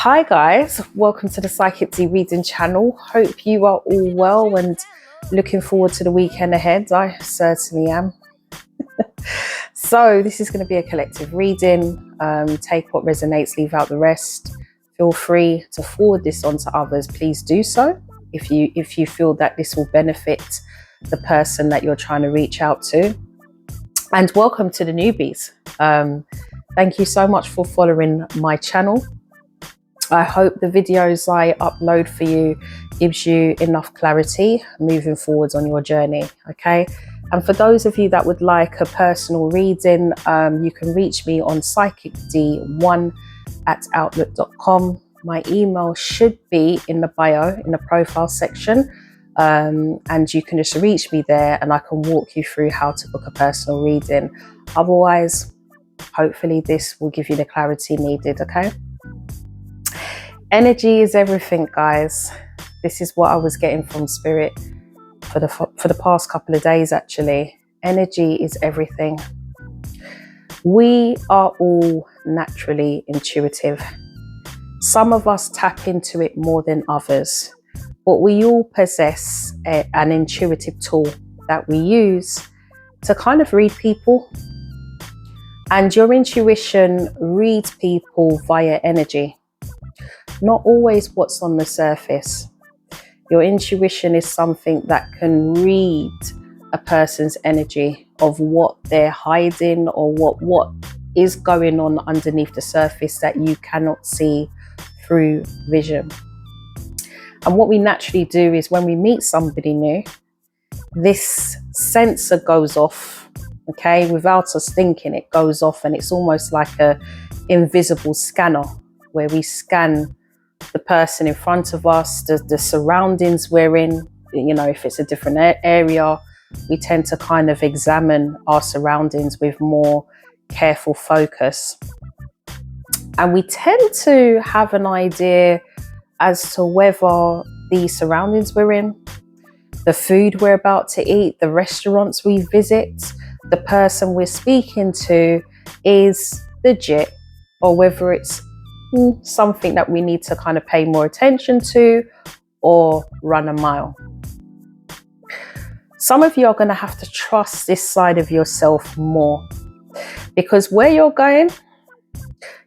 Hi guys, welcome to the Psychic D Reading channel. Hope you are all well and looking forward to the weekend ahead. I certainly am. So this is going to be a collective reading. Take what resonates, leave out the rest. Feel free to forward this on to others. Please do so if you feel that this will benefit the person that you're trying to reach out to. And welcome to the newbies. Thank you so much for following my channel. I hope the videos I upload for you gives you enough clarity moving forwards on your journey, okay? And for those of you that would like a personal reading, you can reach me on psychicd1@outlook.com. My email should be in the bio, in the profile section, and you can just reach me there and I can walk you through how to book a personal reading. Otherwise, hopefully this will give you the clarity needed, okay? Energy is everything, guys. This is what I was getting from Spirit for the past couple of days, actually. Energy is everything. We are all naturally intuitive. Some of us tap into it more than others, but we all possess an intuitive tool that we use to kind of read people. And your intuition reads people via energy. Not always what's on the surface. Your intuition is something that can read a person's energy of what they're hiding or what is going on underneath the surface that you cannot see through vision. And what we naturally do is when we meet somebody new, this sensor goes off, okay? Without us thinking, it goes off, and it's almost like a invisible scanner where we scan the person in front of us, the surroundings we're in. You know, if it's a different area, we tend to kind of examine our surroundings with more careful focus. And we tend to have an idea as to whether the surroundings we're in, the food we're about to eat, the restaurants we visit, the person we're speaking to is legit, or whether it's something that we need to kind of pay more attention to or run a mile. Some of you are going to have to trust this side of yourself more, because where you're going,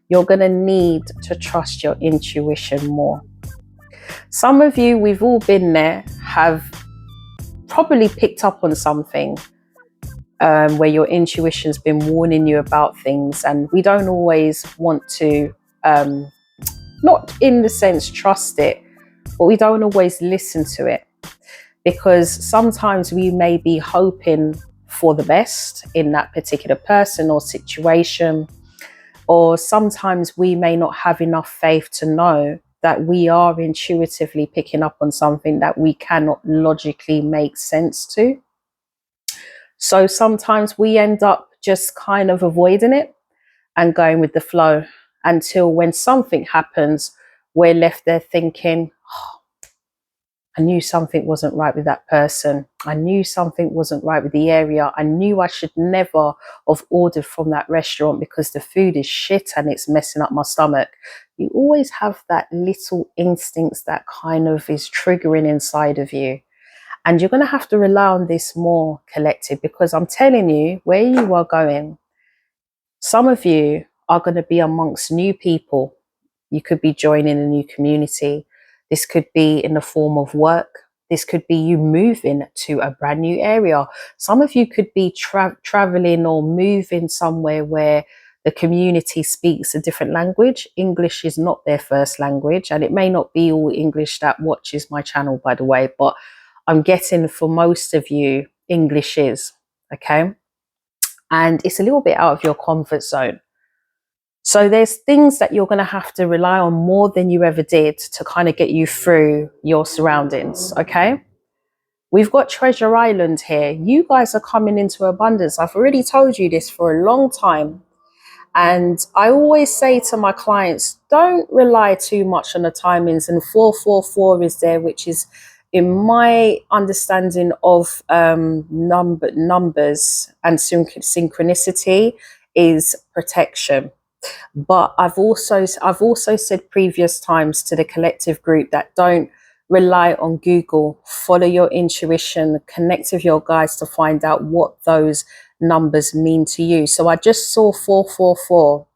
you're going to need to trust your intuition more. Some of you, we've all been there, have probably picked up on something where your intuition's been warning you about things, and we don't always want to not in the sense trust it, but we don't always listen to it, because sometimes we may be hoping for the best in that particular person or situation, or sometimes we may not have enough faith to know that we are intuitively picking up on something that we cannot logically make sense to. So sometimes we end up just kind of avoiding it and going with the flow, until when something happens, we're left there thinking, oh, I knew something wasn't right with that person. I knew something wasn't right with the area. I knew I should never have ordered from that restaurant because the food is shit and it's messing up my stomach. You always have that little instincts that kind of is triggering inside of you. And you're going to have to rely on this more, collective, because I'm telling you, where you are going, some of you are going to be amongst new people. You could be joining a new community. This could be in the form of work. This could be you moving to a brand new area. Some of you could be traveling or moving somewhere where the community speaks a different language. English is not their first language, and it may not be all English that watches my channel, by the way, but I'm getting for most of you, English is, okay? And it's a little bit out of your comfort zone. So there's things that you're going to have to rely on more than you ever did to kind of get you through your surroundings, okay? We've got Treasure Island here. You guys are coming into abundance. I've already told you this for a long time. And I always say to my clients, don't rely too much on the timings. And 444 is there, which is, in my understanding of numbers and synchronicity, is protection. But I've also said previous times to the collective group that don't rely on Google, follow your intuition, connect with your guides to find out what those numbers mean to you. So I just saw 444.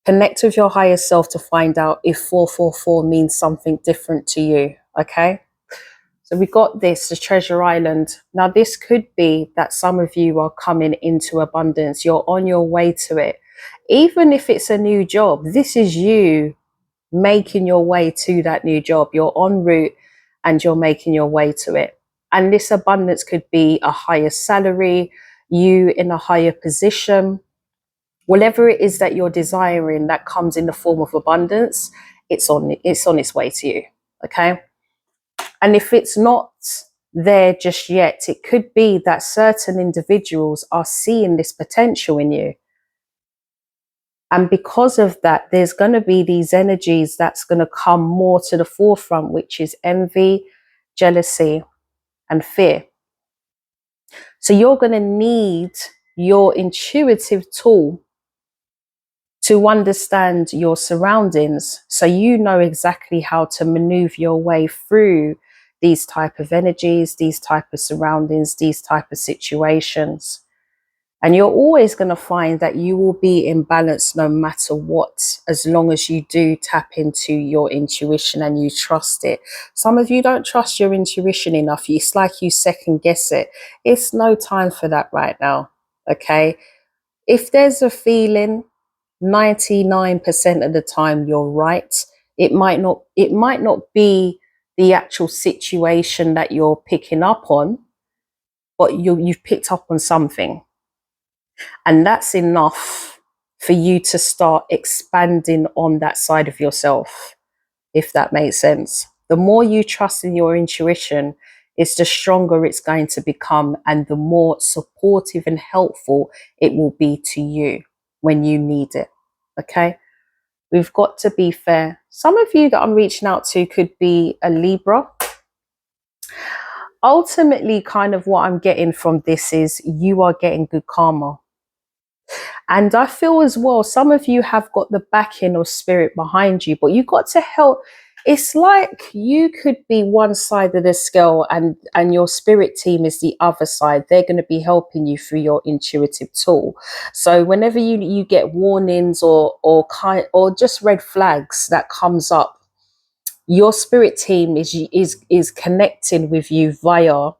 Connect with your higher self to find out if 444 means something different to you. Okay. So we got this, the treasure island. Now, this could be that some of you are coming into abundance. You're on your way to it. Even if it's a new job, this is you making your way to that new job. You're en route and you're making your way to it. And this abundance could be a higher salary, you in a higher position, whatever it is that you're desiring that comes in the form of abundance, it's on its way to you. Okay. And if it's not there just yet, it could be that certain individuals are seeing this potential in you. And because of that, there's going to be these energies that's going to come more to the forefront, which is envy, jealousy, and fear. So you're going to need your intuitive tool to understand your surroundings, so you know exactly how to maneuver your way through these type of energies, these type of surroundings, these type of situations. And you're always going to find that you will be in balance no matter what, as long as you do tap into your intuition and you trust it. Some of you don't trust your intuition enough. It's like you second guess it. It's no time for that right now. Okay. If there's a feeling, 99% of the time you're right. It might not be the actual situation that you're picking up on, but you've picked up on something. And that's enough for you to start expanding on that side of yourself, if that makes sense. The more you trust in your intuition, it's the stronger it's going to become, and the more supportive and helpful it will be to you when you need it. Okay. We've got to be fair. Some of you that I'm reaching out to could be a Libra. Ultimately, kind of what I'm getting from this is you are getting good karma. And I feel as well, some of you have got the backing of spirit behind you, but you got to help. It's like you could be one side of the scale and your spirit team is the other side. They're going to be helping you through your intuitive tool. So whenever you get warnings or just red flags that comes up, your spirit team is connecting with you via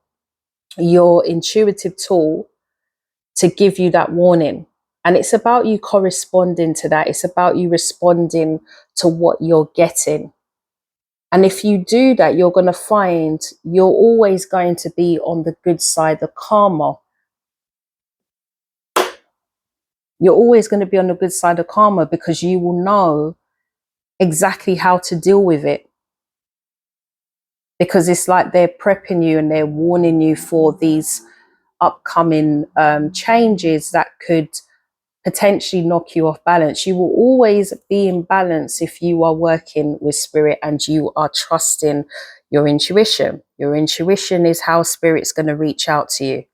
your intuitive tool to give you that warning. And it's about you corresponding to that. It's about you responding to what you're getting. And if you do that, you're going to find you're always going to be on the good side of karma. You're always going to be on the good side of karma because you will know exactly how to deal with it. Because it's like they're prepping you and they're warning you for these upcoming changes that could potentially knock you off balance. You will always be in balance if you are working with spirit and you are trusting your intuition. Your intuition is how spirit's going to reach out to you.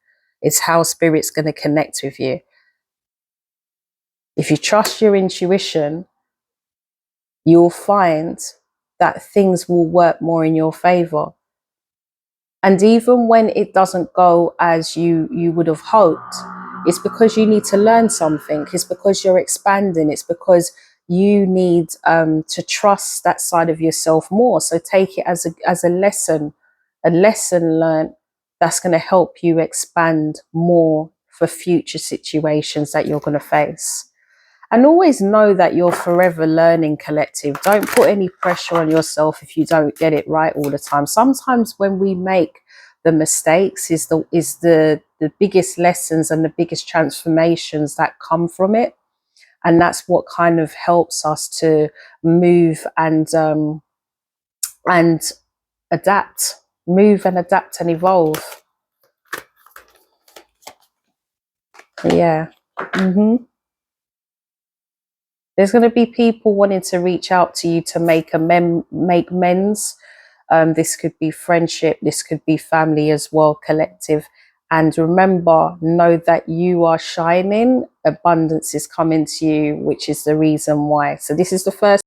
It's how spirit's going to connect with you. If you trust your intuition, you'll find that things will work more in your favor. And even when it doesn't go as you would have hoped, it's because you need to learn something. It's because you're expanding. It's because you need to trust that side of yourself more. So take it as a lesson learned that's going to help you expand more for future situations that you're going to face. And always know that you're forever learning, collective. Don't put any pressure on yourself if you don't get it right all the time. Sometimes when we make the mistakes is the biggest lessons and the biggest transformations that come from it. And that's what kind of helps us to move and adapt, and evolve. Yeah. There's going to be people wanting to reach out to you to make amends. This could be friendship. This could be family as well, collective. And remember, know that you are shining, abundance is coming to you, which is the reason why. So this is the first